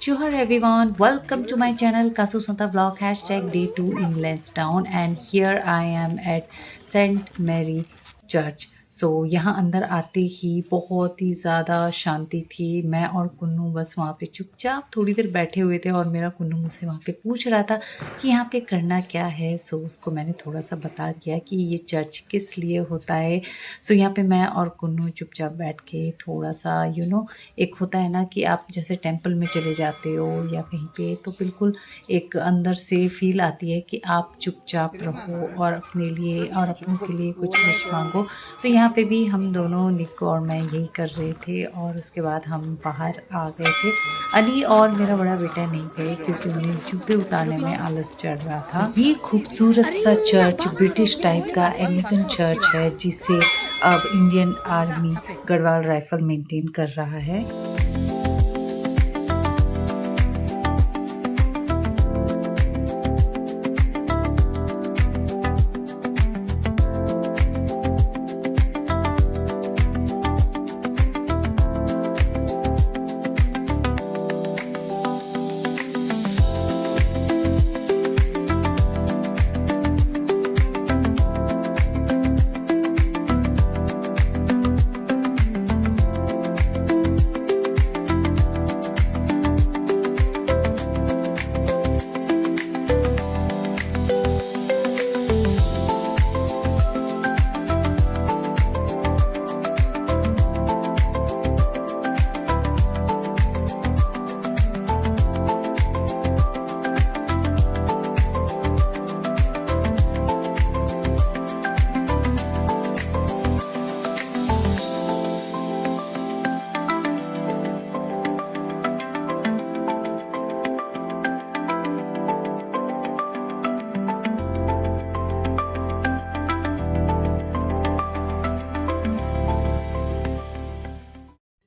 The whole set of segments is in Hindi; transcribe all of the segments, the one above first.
Bonjour everyone, welcome to my channel Kasu Santa Vlog #day 2 in Lansdowne and here I am at St. Mary Church. सो यहाँ अंदर आते ही बहुत ही ज़्यादा शांति थी। मैं और कुन्नू बस वहाँ पे चुपचाप थोड़ी देर बैठे हुए थे और मेरा कुन्नू मुझसे वहाँ पे पूछ रहा था कि यहाँ पे करना क्या है। सो उसको मैंने थोड़ा सा बता दिया कि ये चर्च किस लिए होता है। सो यहाँ पे मैं और कुन्नू चुपचाप बैठ के थोड़ा सा एक होता है ना कि आप जैसे टेंपल में चले जाते हो या कहीं पे, तो बिल्कुल एक अंदर से फील आती है कि आप चुपचाप रहो और अपने लिए और अपनों के लिए कुछ विश मांगो। तो यहाँ पे भी हम दोनों, निक और मैं, यही कर रहे थे और उसके बाद हम बाहर आ गए थे। अली और मेरा बड़ा बेटा नहीं गए क्योंकि उन्हें जूते उतारने में आलस चढ़ रहा था। ये खूबसूरत सा चर्च ब्रिटिश टाइप का एंग्लिकन चर्च है जिसे अब Indian army Garhwal rifle maintain कर रहा है।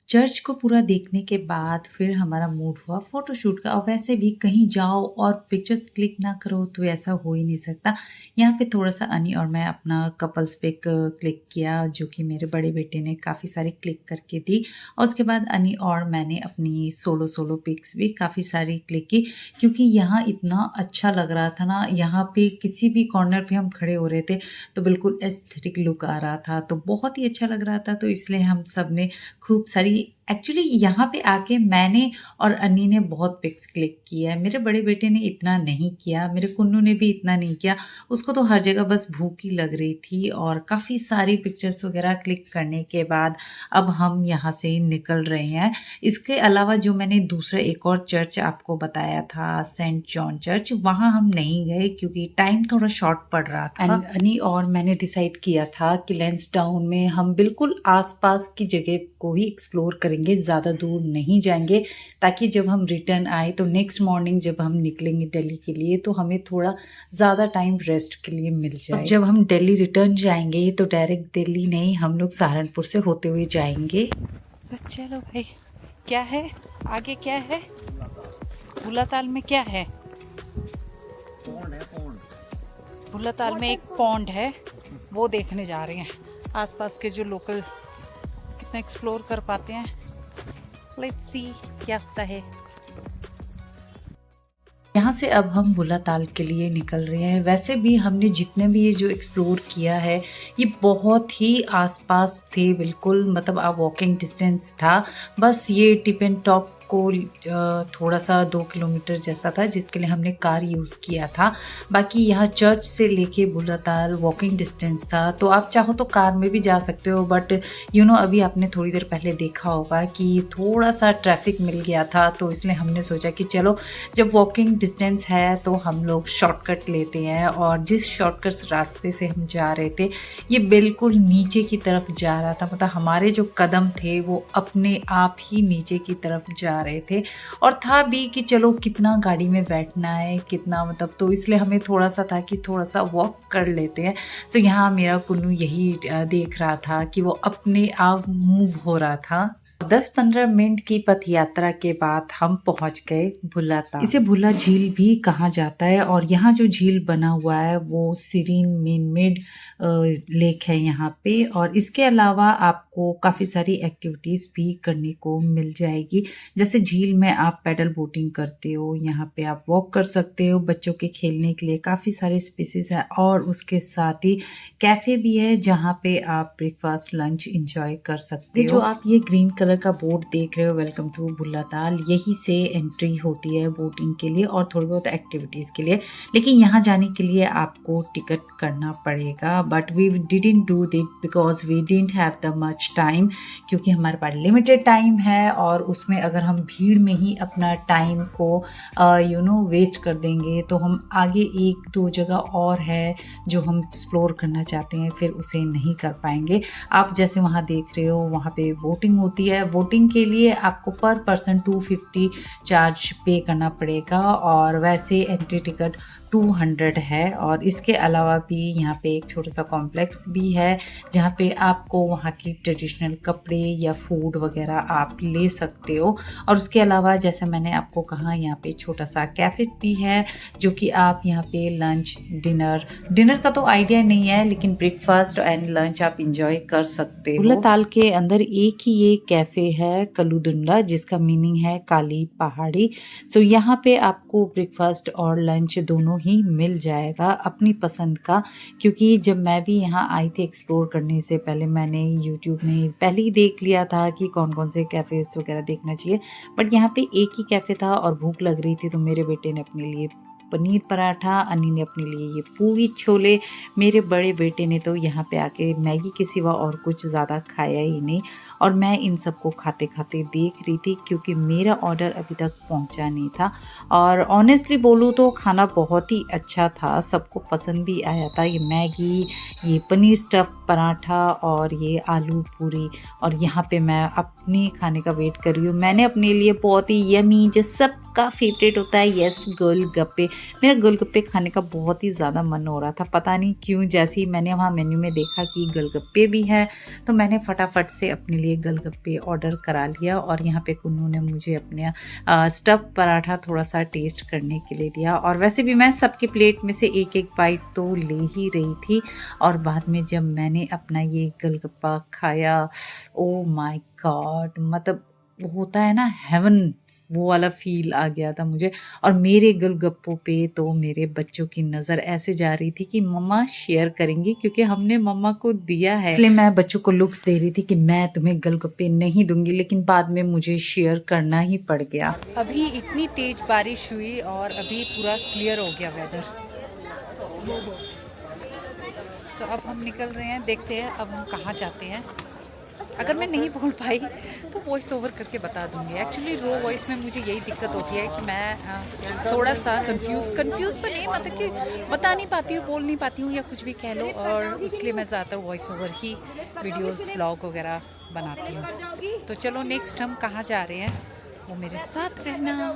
चर्च को पूरा देखने के बाद फिर हमारा मूड हुआ फ़ोटोशूट का। और वैसे भी कहीं जाओ और पिक्चर्स क्लिक ना करो तो ऐसा हो ही नहीं सकता। यहाँ पे थोड़ा सा अनी और मैं अपना कपल्स पिक क्लिक किया, जो कि मेरे बड़े बेटे ने काफ़ी सारी क्लिक करके दी। और उसके बाद अनी और मैंने अपनी सोलो पिक्स भी काफ़ी सारी क्लिक की, क्योंकि यहाँ इतना अच्छा लग रहा था ना। यहाँ पे किसी भी कॉर्नर पे हम खड़े हो रहे थे तो बिल्कुल एस्थेटिक लुक आ रहा था, तो बहुत ही अच्छा लग रहा था। तो इसलिए हम सब ने खूब सारी, एक्चुअली यहाँ पे आके मैंने और अन्नी ने बहुत पिक्स क्लिक किया है। मेरे बड़े बेटे ने इतना नहीं किया, मेरे कुन्नू ने भी इतना नहीं किया। उसको तो हर जगह बस भूख ही लग रही थी। और काफ़ी सारी पिक्चर्स वगैरह क्लिक करने के बाद अब हम यहाँ से निकल रहे हैं। इसके अलावा जो मैंने दूसरा एक और चर्च आपको बताया था, सेंट जॉन चर्च, वहाँ हम नहीं गए क्योंकि टाइम थोड़ा शॉर्ट पड़ रहा था। अन्नी और मैंने डिसाइड किया था कि लैंसडाउन में हम बिल्कुल आसपास की जगह को ही एक्सप्लोर करेंगे, ज़्यादा दूर नहीं जाएंगे, ताकि जब हम रिटर्न आए तो नेक्स्ट मॉर्निंग जब हम निकलेंगे दिल्ली के लिए तो हमें थोड़ा ज़्यादा टाइम रेस्ट के लिए मिल जाए। जब हम दिल्ली रिटर्न जाएंगे तो डायरेक्ट दिल्ली नहीं, हम लोग सहारनपुर से होते हुए जाएंगे। चलो भाई, क्या है आगे, क्या है भूलाताल में, क्या है भूलाताल में एक पॉन्ड है, वो देखने जा रहे हैं। आसपास के जो लोकल कितना एक्सप्लोर कर पाते हैं, लेट्स सी क्या होता है। यहाँ से अब हम भूलाताल के लिए निकल रहे हैं। वैसे भी हमने जितने भी ये जो एक्सप्लोर किया है ये बहुत ही आसपास थे, बिल्कुल मतलब आप वॉकिंग डिस्टेंस था। बस ये टिप एंड टॉप को थोड़ा सा 2 किलोमीटर जैसा था जिसके लिए हमने कार यूज़ किया था। बाकी यहाँ चर्च से लेके भूलाताल वॉकिंग डिस्टेंस था, तो आप चाहो तो कार में भी जा सकते हो। बट अभी आपने थोड़ी देर पहले देखा होगा कि थोड़ा सा ट्रैफिक मिल गया था, तो इसलिए हमने सोचा कि चलो जब वॉकिंग डिस्टेंस है तो हम लोग शॉर्टकट लेते हैं। और जिस शॉर्टकट रास्ते से हम जा रहे थे ये बिल्कुल नीचे की तरफ जा रहा था, मतलब हमारे जो कदम थे वो अपने आप ही नीचे की तरफ जा रहे थे। और था भी कि चलो कितना गाड़ी में बैठना है, कितना मतलब, तो इसलिए हमें थोड़ा सा था कि थोड़ा सा वॉक कर लेते हैं। तो यहाँ मेरा कुन्नू यही देख रहा था कि वो अपने आप मूव हो रहा था। 10-15 मिनट की पथ यात्रा के बाद हम पहुंच गए भुल्ला ताल। इसे भुल्ला झील भी कहा जाता है और यहाँ जो झील बना हुआ है वो सीरीन मेड लेक है यहाँ पे। और इसके अलावा आपको काफ़ी सारी एक्टिविटीज़ भी करने को मिल जाएगी। जैसे झील में आप पैडल बोटिंग करते हो, यहाँ पे आप वॉक कर सकते हो, बच्चों के खेलने के लिए काफ़ी सारे स्पेसेस है और उसके साथ ही कैफ़े भी है जहाँ पे आप ब्रेकफास्ट लंच इंजॉय कर सकते हो। जो आप ये ग्रीन कलर का बोर्ड देख रहे हो, वेलकम टू भुल्ला ताल, यही से एंट्री होती है बोटिंग के लिए और थोड़ी बहुत एक्टिविटीज़ के लिए। लेकिन यहाँ जाने के लिए आपको टिकट करना पड़ेगा, but we didn't do that because we didn't have the much time, क्योंकि हमारे पास लिमिटेड टाइम है और उसमें अगर हम भीड़ में ही अपना टाइम को वेस्ट कर देंगे तो हम आगे 1-2 जगह और है जो हम एक्सप्लोर करना चाहते हैं फिर उसे नहीं कर पाएंगे। आप जैसे वहाँ देख रहे हो वहाँ पे बोटिंग होती है। बोटिंग के लिए आपको पर पर्सन 250 चार्ज पे करना पड़ेगा और वैसे एंट्री टिकट 200 है। और इसके अलावा भी यहाँ पे एक छोटा सा कॉम्प्लेक्स भी है जहाँ पे आपको वहाँ की ट्रेडिशनल कपड़े या फूड वगैरह आप ले सकते हो। और उसके अलावा जैसे मैंने आपको कहा यहाँ पे छोटा सा कैफे भी है जो कि आप यहाँ पे लंच डिनर का तो आइडिया नहीं है, लेकिन ब्रेकफास्ट एंड लंच आप इंजॉय कर सकते हो। भुल्ला ताल के अंदर एक ही ये कैफे है कलुदुंडा, जिसका मीनिंग है काली पहाड़ी। सो यहाँ पे आपको ब्रेकफास्ट और लंच दोनों ही मिल जाएगा अपनी पसंद का। क्योंकि जब मैं भी यहाँ आई थी एक्सप्लोर करने से पहले मैंने यूट्यूब में पहले ही देख लिया था कि कौन कौन से कैफेज वगैरह देखना चाहिए, बट यहाँ पे एक ही कैफे था और भूख लग रही थी तो मेरे बेटे ने अपने लिए पनीर पराठा, अन्नी ने अपने लिए ये पूरी छोले, मेरे बड़े बेटे ने तो यहाँ पे आके मैगी के सिवा और कुछ ज़्यादा खाया ही नहीं। और मैं इन सबको खाते खाते देख रही थी क्योंकि मेरा ऑर्डर अभी तक पहुँचा नहीं था। और ऑनेस्टली बोलूँ तो खाना बहुत ही अच्छा था, सबको पसंद भी आया था। ये मैगी, ये पनीर स्टफ़ पराठा और ये आलू पूरी। और यहाँ पे मैं अपनी खाने का वेट कर रही हूँ। मैंने अपने लिए बहुत ही यमी जो सबका फेवरेट होता है, यस, गोलगप्पे। मेरा गोलगप्पे खाने का बहुत ही ज़्यादा मन हो रहा था, पता नहीं क्यों। जैसे ही मैंने वहाँ मेन्यू में देखा कि गोलगप्पे भी हैं तो मैंने फटाफट से अपने लिए गोलगप्पे ऑर्डर करा लिया। और यहाँ पे कुन्नू ने मुझे अपने स्टफ़ पराठा थोड़ा सा टेस्ट करने के लिए दिया। और वैसे भी मैं सबके प्लेट में से एक एक बाइट तो ले ही रही थी। और बाद में जब मैंने अपना ये गोलगप्पा खाया, ओ माय गॉड, मतलब वो होता है ना हेवन, वो वाला फील आ गया था मुझे। और मेरे गोलगप्पों पे तो मेरे बच्चों की नज़र ऐसे जा रही थी कि मम्मा शेयर करेंगी, क्योंकि हमने मम्मा को दिया है। इसलिए मैं बच्चों को लुक्स दे रही थी कि मैं तुम्हें गोलगप्पे नहीं दूंगी, लेकिन बाद में मुझे शेयर करना ही पड़ गया। अभी इतनी तेज बारिश हुई और अभी पूरा क्लियर हो गया वेदर। तो अब हम निकल रहे हैं, देखते हैं अब हम कहाँ जाते हैं। अगर मैं नहीं बोल पाई तो वॉइस ओवर करके बता दूंगी। एक्चुअली रो वॉइस में मुझे यही दिक्कत होती है कि मैं थोड़ा सा कंफ्यूज तो नहीं, मतलब कि बता नहीं पाती हूँ, बोल नहीं पाती हूँ या कुछ भी कह लो, और इसलिए मैं ज़्यादातर वॉइस ओवर ही वीडियोस व्लॉग वगैरह बनाती हूँ। तो चलो नेक्स्ट हम कहाँ जा रहे हैं वो मेरे साथ रहना।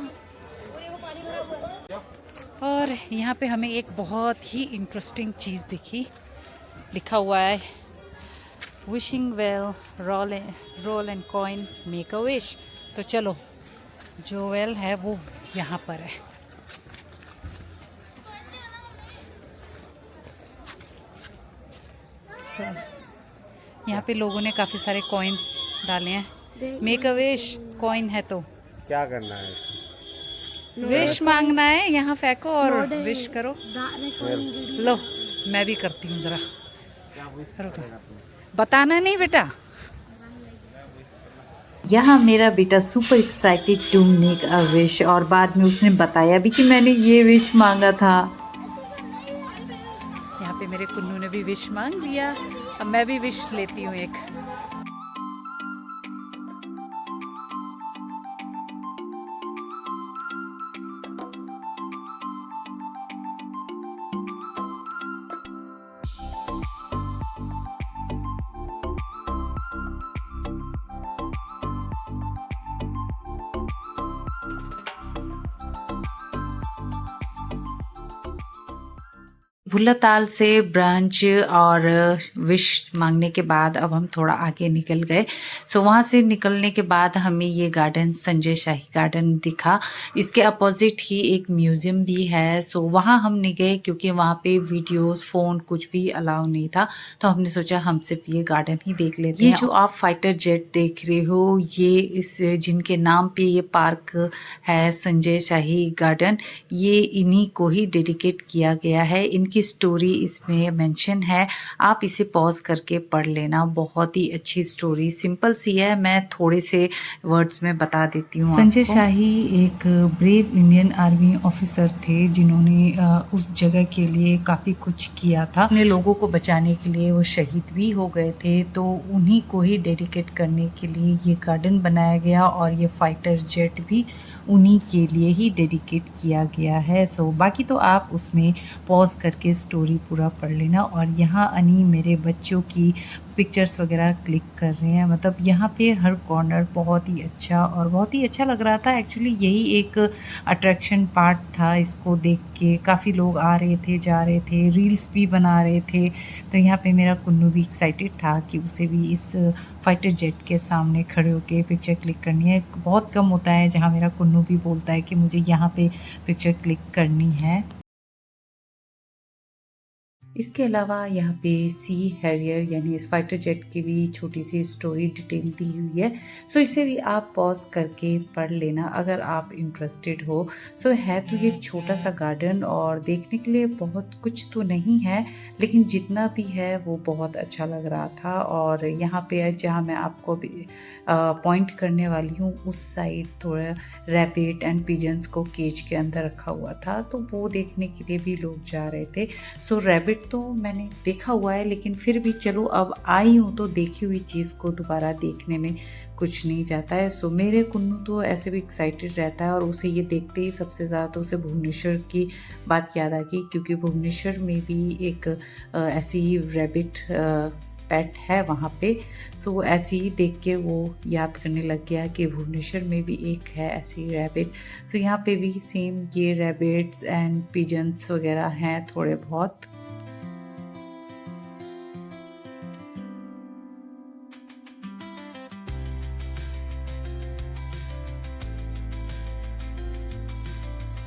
और यहाँ पे हमें एक बहुत ही इंटरेस्टिंग चीज़ दिखी, लिखा हुआ है wishing well roll and coin make a wish. तो चलो, जो वेल है वो यहाँ पर है। यहाँ पे लोगों ने काफ़ी सारे कॉइन्स डाले हैं। मेक अ विश कॉइन है तो क्या करना है? विश मांगना है, यहाँ फेंको और विश करो। लो मैं भी करती हूँ ज़रा, बताना नहीं बेटा। यहाँ मेरा बेटा super excited to make a wish और बाद में उसने बताया भी कि मैंने ये विश मांगा था। यहाँ पे मेरे कुन्नू ने भी विश मांग लिया। अब मैं भी विश लेती हूँ एक। भुल्ला ताल से ब्रंच और विश मांगने के बाद अब हम थोड़ा आगे निकल गए। सो वहाँ से निकलने के बाद हमें ये गार्डन संजय शाही गार्डन दिखा। इसके अपोजिट ही एक म्यूज़ियम भी है। सो वहाँ हम नहीं गए क्योंकि वहाँ पे वीडियोस, फ़ोन कुछ भी अलाउ नहीं था। तो हमने सोचा हम सिर्फ ये गार्डन ही देख लेते हैं। ये जो आप फाइटर जेट देख रहे हो, ये इस जिनके नाम पे ये पार्क है संजय शाही गार्डन, ये इन्हीं को ही डेडिकेट किया गया है। इनकी स्टोरी इसमें मेंशन है, आप इसे पॉज करके पढ़ लेना। बहुत ही अच्छी स्टोरी, सिंपल सी है, मैं थोड़े से वर्ड्स में बता देती हूँ। संजय शाही एक ब्रेव इंडियन आर्मी ऑफिसर थे जिन्होंने उस जगह के लिए काफ़ी कुछ किया था। अपने लोगों को बचाने के लिए वो शहीद भी हो गए थे, तो उन्हीं को ही डेडिकेट करने के लिए ये गार्डन बनाया गया और ये फाइटर जेट भी उन्हीं के लिए ही डेडिकेट किया गया है। सो बाकी तो आप उसमें पॉज करके स्टोरी पूरा पढ़ लेना। और यहाँ अनी मेरे बच्चों की पिक्चर्स वगैरह क्लिक कर रहे हैं। मतलब यहाँ पे हर कॉर्नर बहुत ही अच्छा और बहुत ही अच्छा लग रहा था। एक्चुअली यही एक अट्रैक्शन पार्ट था, इसको देख के काफ़ी लोग आ रहे थे, जा रहे थे, रील्स भी बना रहे थे। तो यहाँ पे मेरा कुन्नू भी एक्साइटेड था कि उसे भी इस फाइटर जेट के सामने खड़े होके पिक्चर क्लिक करनी है। बहुत कम होता है जहाँ मेरा कुन्नू भी बोलता है कि मुझे यहाँ पे पिक्चर क्लिक करनी है। इसके अलावा यहाँ पे सी हैरियर यानी इस फाइटर जेट की भी छोटी सी स्टोरी डिटेल दी हुई है। सो इसे भी आप पॉज करके पढ़ लेना अगर आप इंटरेस्टेड हो। सो है तो ये छोटा सा गार्डन और देखने के लिए बहुत कुछ तो नहीं है, लेकिन जितना भी है वो बहुत अच्छा लग रहा था। और यहाँ पे जहाँ मैं आपको पॉइंट करने वाली हूँ उस साइड थोड़ा रैबिट एंड पिजन्स को केज के अंदर रखा हुआ था, तो वो देखने के लिए भी लोग जा रहे थे। सो रैबिट तो मैंने देखा हुआ है, लेकिन फिर भी चलो अब आई हूँ तो देखी हुई चीज़ को दोबारा देखने में कुछ नहीं जाता है। सो मेरे कुन्नू तो ऐसे भी एक्साइटेड रहता है और उसे ये देखते ही सबसे ज़्यादा तो उसे भुवनेश्वर की बात याद आ गई, क्योंकि भुवनेश्वर में भी एक ऐसी ही रैबिट पेट है वहाँ पे। सो ऐसे ही देख के वो याद करने लग गया कि भुवनेश्वर में भी एक है ऐसी रैबिट। सो यहाँ पे भी सेम ये रैबिट्स एंड पिजन्स वगैरह हैं थोड़े बहुत।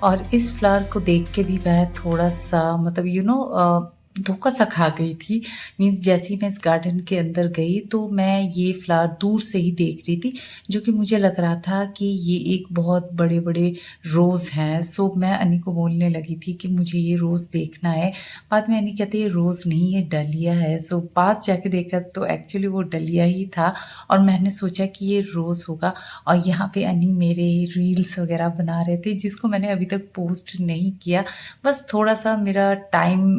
और इस फ्लावर को देख के भी मैं थोड़ा-सा मतलब धोखा सा खा गई थी। मीन्स जैसे ही मैं इस गार्डन के अंदर गई तो मैं ये फ्लावर दूर से ही देख रही थी, जो कि मुझे लग रहा था कि ये एक बहुत बड़े-बड़े रोज़ हैं। सो मैं अनी को बोलने लगी थी कि मुझे ये रोज़ देखना है। बाद में अनी कहती है रोज़ नहीं, ये डलिया है। सो पास जाके देखा तो एक्चुअली वो डलिया ही था और मैंने सोचा कि ये रोज़ होगा। और यहाँ पे अनी मेरे रील्स वगैरह बना रहे थे, जिसको मैंने अभी तक पोस्ट नहीं किया। बस थोड़ा-सा मेरा टाइम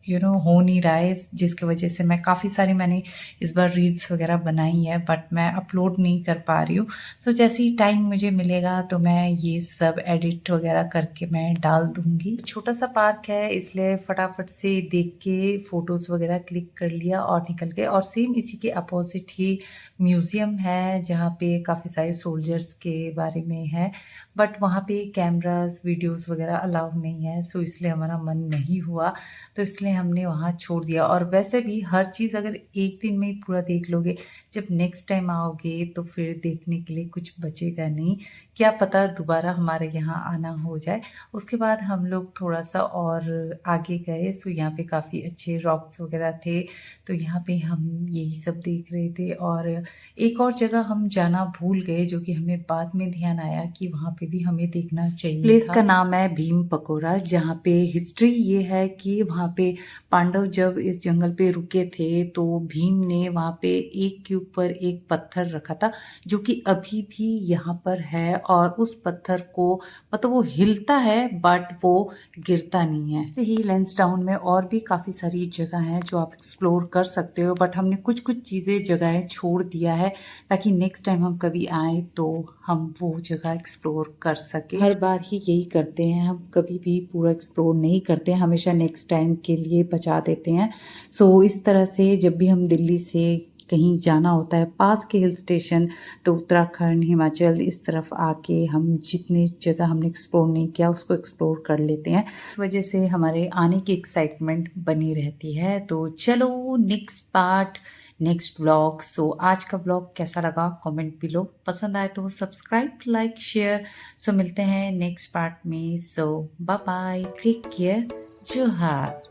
हो नहीं रहा है, जिसकी वजह से मैं काफ़ी सारी मैंने इस बार रील्स वगैरह बनाई है, बट मैं अपलोड नहीं कर पा रही हूँ। सो जैसे ही टाइम मुझे मिलेगा तो मैं ये सब एडिट वगैरह करके मैं डाल दूँगी। छोटा सा पार्क है, इसलिए फटाफट से देख के फ़ोटोज़ वगैरह क्लिक कर लिया और निकल गए। और सेम इसी के अपोज़िट ही म्यूज़ियम है, जहाँ पे काफ़ी सारे सोल्जर्स के बारे में है, बट वहाँ पे कैमराज़, वीडियोज़ वगैरह अलाउ नहीं है। सो इसलिए हमारा मन नहीं हुआ, तो इसलिए हमने वहाँ छोड़ दिया। और वैसे भी हर चीज़ अगर एक दिन में ही पूरा देख लोगे, जब नेक्स्ट टाइम आओगे तो फिर देखने के लिए कुछ बचेगा नहीं। क्या पता दोबारा हमारे यहाँ आना हो जाए। उसके बाद हम लोग थोड़ा-सा और आगे गए। सो यहाँ पे काफ़ी अच्छे रॉक्स वगैरह थे, तो यहाँ पे हम यही सब देख रहे थे। और एक और जगह हम जाना भूल गए, जो कि हमें बाद में ध्यान आया कि वहाँ पे भी हमें देखना चाहिए। प्लेस का नाम है भीम पकोरा, जहाँ पे हिस्ट्री ये है कि वहाँ पे पांडव जब इस जंगल पे रुके थे तो भीम ने वहाँ पे एक के ऊपर एक पत्थर रखा था, जो कि अभी भी यहाँ पर है। और उस पत्थर को मतलब वो हिलता है बट वो गिरता नहीं है। ऐसे ही लैंसडाउन में और भी काफ़ी सारी जगह हैं जो आप एक्सप्लोर कर सकते हो, बट हमने कुछ कुछ चीज़ें जगहें छोड़ दिया है ताकि नेक्स्ट टाइम हम कभी आए तो हम वो जगह एक्सप्लोर कर सके। हर बार ही यही करते हैं, हम कभी भी पूरा एक्सप्लोर नहीं करते हैं, हमेशा नेक्स्ट टाइम के लिए बचा देते हैं। सो इस तरह से जब भी हम दिल्ली से कहीं जाना होता है पास के हिल स्टेशन, तो उत्तराखंड, हिमाचल इस तरफ आके हम जितनी जगह हमने एक्सप्लोर नहीं किया उसको एक्सप्लोर कर लेते हैं। इस वजह से हमारे आने की एक्साइटमेंट बनी रहती है। तो चलो नेक्स्ट पार्ट, नेक्स्ट व्लॉग। सो आज का व्लॉग कैसा लगा कमेंट बिलो, पसंद आए तो सब्सक्राइब, लाइक, शेयर। सो मिलते हैं नेक्स्ट पार्ट में। सो बाय बाय, टेक केयर, जोहार।